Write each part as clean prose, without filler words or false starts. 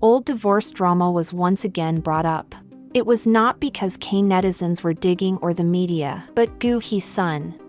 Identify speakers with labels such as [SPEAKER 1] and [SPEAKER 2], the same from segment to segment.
[SPEAKER 1] old divorce drama was once again brought up. It was not because K-netizens were digging or the media, but Goo Hye Sun.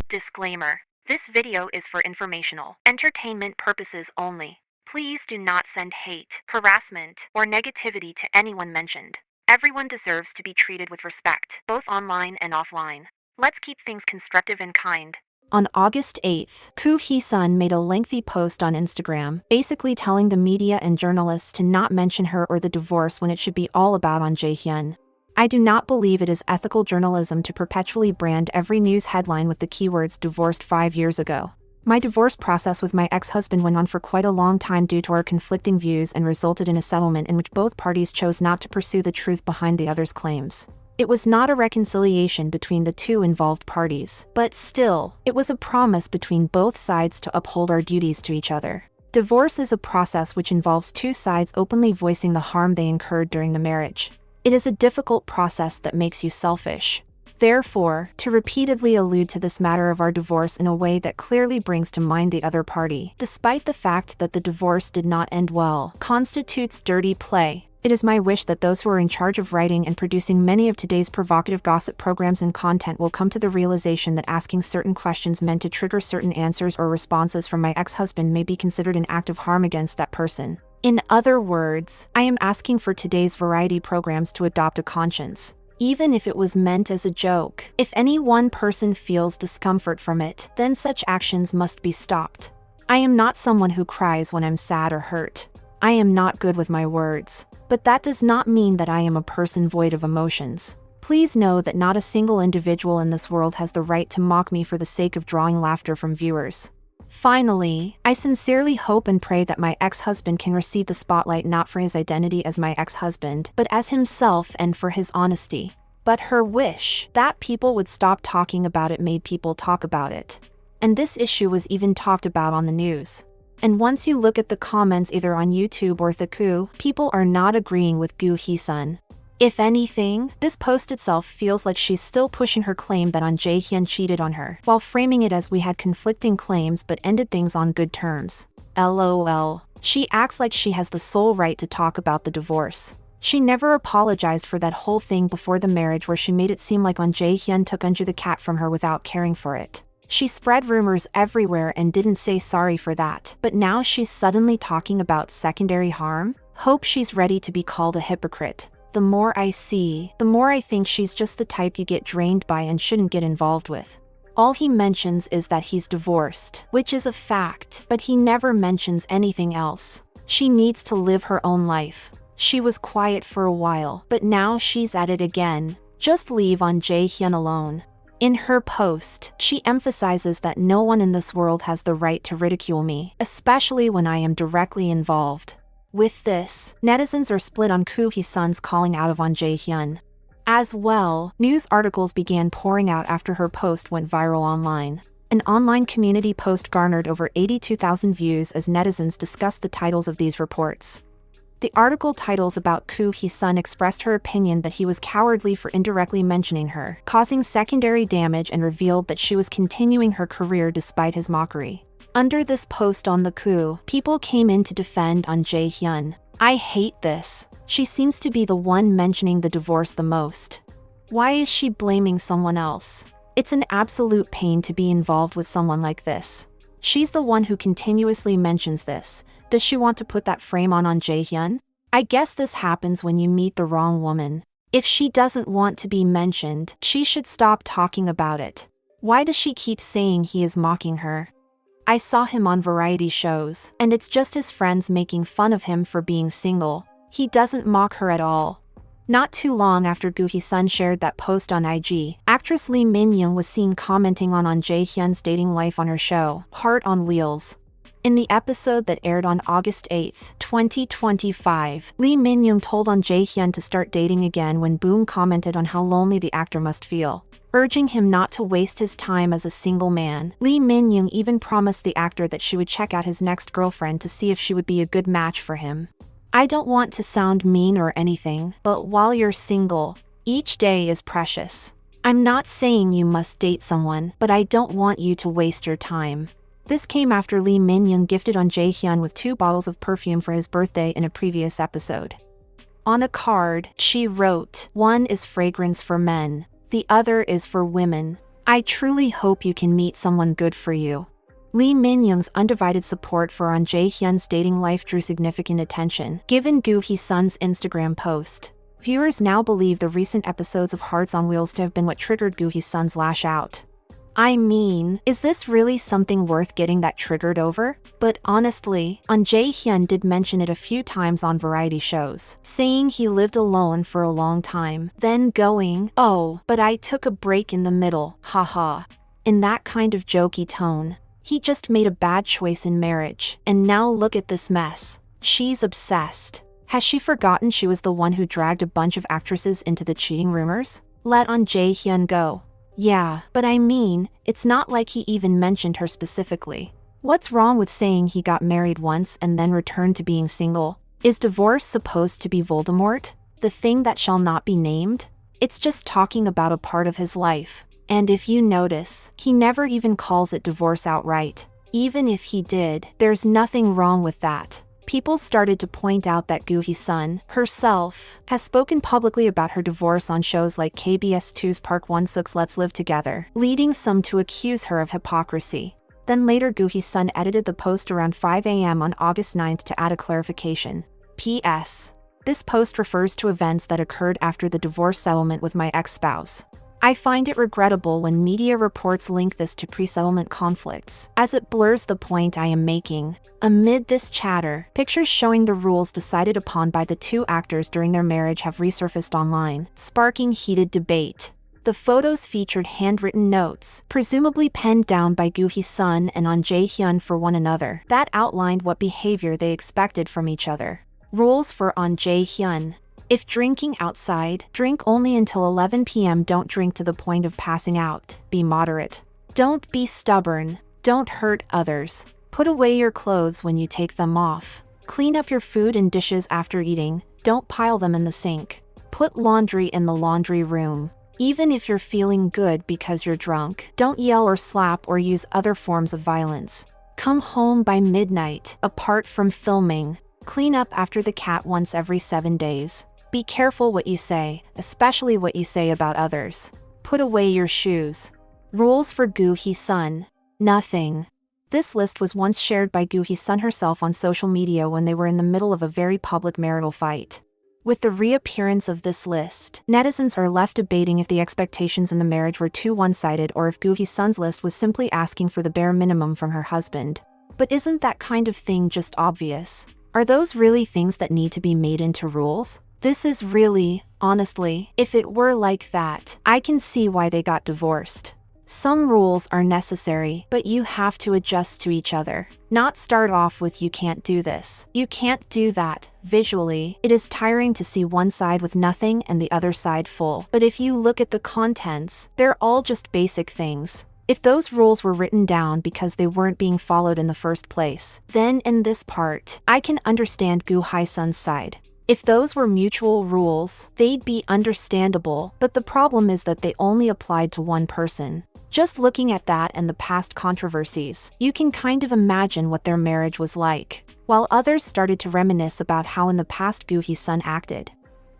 [SPEAKER 2] Disclaimer. This video is for informational, entertainment purposes only. Please do not send hate, harassment, or negativity to anyone mentioned. Everyone deserves to be treated with respect, both online and offline. Let's keep things constructive and kind.
[SPEAKER 1] On August 8th, Goo Hye Sun made a lengthy post on Instagram, basically telling the media and journalists to not mention her or the divorce when it should be all about Ahn Jae-hyun. I do not believe it is ethical journalism to perpetually brand every news headline with the keywords divorced 5 years ago. My divorce process with my ex-husband went on for quite a long time due to our conflicting views and resulted in a settlement in which both parties chose not to pursue the truth behind the other's claims. It was not a reconciliation between the two involved parties, but still, it was a promise between both sides to uphold our duties to each other. Divorce is a process which involves two sides openly voicing the harm they incurred during the marriage. It is a difficult process that makes you selfish. Therefore, to repeatedly allude to this matter of our divorce in a way that clearly brings to mind the other party, despite the fact that the divorce did not end well, constitutes dirty play. It is my wish that those who are in charge of writing and producing many of today's provocative gossip programs and content will come to the realization that asking certain questions meant to trigger certain answers or responses from my ex-husband may be considered an act of harm against that person. In other words, I am asking for today's variety programs to adopt a conscience. Even if it was meant as a joke, if any one person feels discomfort from it, then such actions must be stopped. I am not someone who cries when I'm sad or hurt. I am not good with my words. But that does not mean that I am a person void of emotions. Please know that not a single individual in this world has the right to mock me for the sake of drawing laughter from viewers. Finally, I sincerely hope and pray that my ex-husband can receive the spotlight not for his identity as my ex-husband, but as himself and for his honesty. But her wish that people would stop talking about it made people talk about it. And this issue was even talked about on the news. And once you look at the comments either on YouTube or Thekoo, people are not agreeing with Goo Hye Sun. If anything, this post itself feels like she's still pushing her claim that Ahn Jae-hyun cheated on her, while framing it as we had conflicting claims but ended things on good terms. LOL. She acts like she has the sole right to talk about the divorce. She never apologized for that whole thing before the marriage where she made it seem like Ahn Jae-hyun took Ahn the cat from her without caring for it. She spread rumors everywhere and didn't say sorry for that, but now she's suddenly talking about secondary harm? Hope she's ready to be called a hypocrite. The more I see, the more I think she's just the type you get drained by and shouldn't get involved with. All he mentions is that he's divorced, which is a fact, but he never mentions anything else. She needs to live her own life. She was quiet for a while, but now she's at it again. Just leave Ahn Jae-hyun alone. In her post, she emphasizes that no one in this world has the right to ridicule me, especially when I am directly involved. With this, netizens are split on Goo Hye Sun's calling out of Ahn Jae-hyun. As well, news articles began pouring out after her post went viral online. An online community post garnered over 82,000 views as netizens discussed the titles of these reports. The article titles about Goo Hye Sun expressed her opinion that he was cowardly for indirectly mentioning her, causing secondary damage, and revealed that she was continuing her career despite his mockery. Under this post on the Goo, people came in to defend Ahn Jae-hyun. I hate this. She seems to be the one mentioning the divorce the most. Why is she blaming someone else? It's an absolute pain to be involved with someone like this. She's the one who continuously mentions this. Does she want to put that frame on Ahn Jae-hyun? I guess this happens when you meet the wrong woman. If she doesn't want to be mentioned, she should stop talking about it. Why does she keep saying he is mocking her? I saw him on variety shows, and it's just his friends making fun of him for being single. He doesn't mock her at all. Not too long after Goo Hye Sun shared that post on IG, actress Lee Min-young was seen commenting on Ahn Jae-hyun's dating life on her show, Heart on Wheels. In the episode that aired on August 8, 2025, Lee Min-young told Ahn Jae-hyun to start dating again when Boom commented on how lonely the actor must feel. Urging him not to waste his time as a single man, Lee Min-young even promised the actor that she would check out his next girlfriend to see if she would be a good match for him. I don't want to sound mean or anything, but while you're single, each day is precious. I'm not saying you must date someone, but I don't want you to waste your time. This came after Lee Min-young gifted Ahn Jae-hyun with 2 bottles of perfume for his birthday in a previous episode. On a card, she wrote, "One is fragrance for men. The other is for women. I truly hope you can meet someone good for you." Lee Min-young's undivided support for Ahn Jae-hyun's dating life drew significant attention, given Goo Hye Sun's Instagram post. Viewers now believe the recent episodes of Hearts on Wheels to have been what triggered Goo Hye Sun's lash out. I mean, is this really something worth getting that triggered over? But honestly, Ahn Jae-hyun did mention it a few times on variety shows, saying he lived alone for a long time, then going, "Oh, but I took a break in the middle, haha," in that kind of jokey tone. He just made a bad choice in marriage, and now look at this mess. She's obsessed. Has she forgotten she was the one who dragged a bunch of actresses into the cheating rumors? Let Ahn Jae-hyun go. Yeah, but I mean, it's not like he even mentioned her specifically. What's wrong with saying he got married once and then returned to being single? Is divorce supposed to be Voldemort? The thing that shall not be named? It's just talking about a part of his life. And if you notice, he never even calls it divorce outright. Even if he did, there's nothing wrong with that. People started to point out that Goo Hye Sun, herself, has spoken publicly about her divorce on shows like KBS 2's Park Won-suk's Let's Live Together, leading some to accuse her of hypocrisy. Then later Goo Hye Sun edited the post around 5 a.m. on August 9th to add a clarification. P.S. This post refers to events that occurred after the divorce settlement with my ex-spouse. I find it regrettable when media reports link this to pre-settlement conflicts, as it blurs the point I am making. Amid this chatter, pictures showing the rules decided upon by the 2 actors during their marriage have resurfaced online, sparking heated debate. The photos featured handwritten notes, presumably penned down by Goo Hye Sun and Ahn Jae-hyun for one another, that outlined what behavior they expected from each other. Rules for Ahn Jae-hyun. If drinking outside, drink only until 11 p.m. Don't drink to the point of passing out. Be moderate. Don't be stubborn. Don't hurt others. Put away your clothes when you take them off. Clean up your food and dishes after eating. Don't pile them in the sink. Put laundry in the laundry room. Even if you're feeling good because you're drunk, don't yell or slap or use other forms of violence. Come home by midnight, apart from filming. Clean up after the cat once every 7 days. Be careful what you say, especially what you say about others. Put away your shoes. Rules for Goo Hye Sun. Nothing. This list was once shared by Goo Hye Sun herself on social media when they were in the middle of a very public marital fight. With the reappearance of this list, netizens are left debating if the expectations in the marriage were too one-sided or if Goo Hye Sun's list was simply asking for the bare minimum from her husband. But isn't that kind of thing just obvious? Are those really things that need to be made into rules? This is really, honestly, if it were like that, I can see why they got divorced. Some rules are necessary, but you have to adjust to each other. Not start off with "you can't do this, you can't do that." Visually, it is tiring to see one side with nothing and the other side full. But if you look at the contents, they're all just basic things. If those rules were written down because they weren't being followed in the first place, then in this part, I can understand Goo Hye Sun's side. If those were mutual rules, they'd be understandable, but the problem is that they only applied to one person. Just looking at that and the past controversies, you can kind of imagine what their marriage was like, while others started to reminisce about how in the past Goo Hye Sun acted.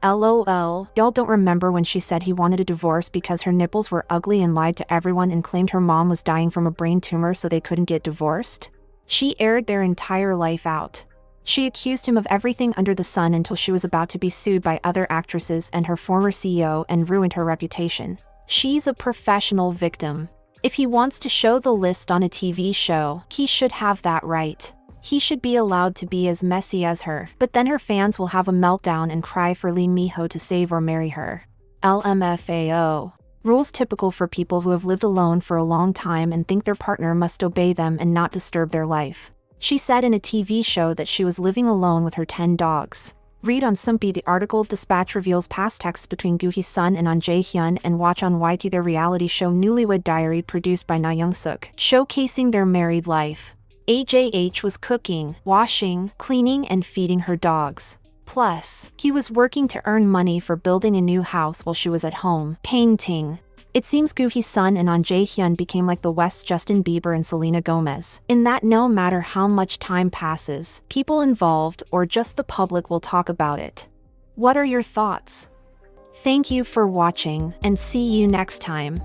[SPEAKER 1] LOL, y'all don't remember when she said he wanted a divorce because her nipples were ugly and lied to everyone and claimed her mom was dying from a brain tumor so they couldn't get divorced? She aired their entire life out. She accused him of everything under the sun until she was about to be sued by other actresses and her former CEO and ruined her reputation. She's a professional victim. If he wants to show the list on a TV show, he should have that right. He should be allowed to be as messy as her, but then her fans will have a meltdown and cry for Lee Mi-ho to save or marry her. LMFAO. Rules typical for people who have lived alone for a long time and think their partner must obey them and not disturb their life. She said in a TV show that she was living alone with her 10 dogs. Read on Sumpy the article. Dispatch reveals past texts between Goo Hye Sun and Ahn Jae-hyun, and watch on YT their reality show Newlywed Diary produced by Na Young-suk, showcasing their married life. AJH was cooking, washing, cleaning and feeding her dogs. Plus, he was working to earn money for building a new house while she was at home, painting. It seems Goo Hye Sun and Ahn Jae-hyun became like the West's Justin Bieber and Selena Gomez, in that no matter how much time passes, people involved or just the public will talk about it. What are your thoughts? Thank you for watching, and see you next time.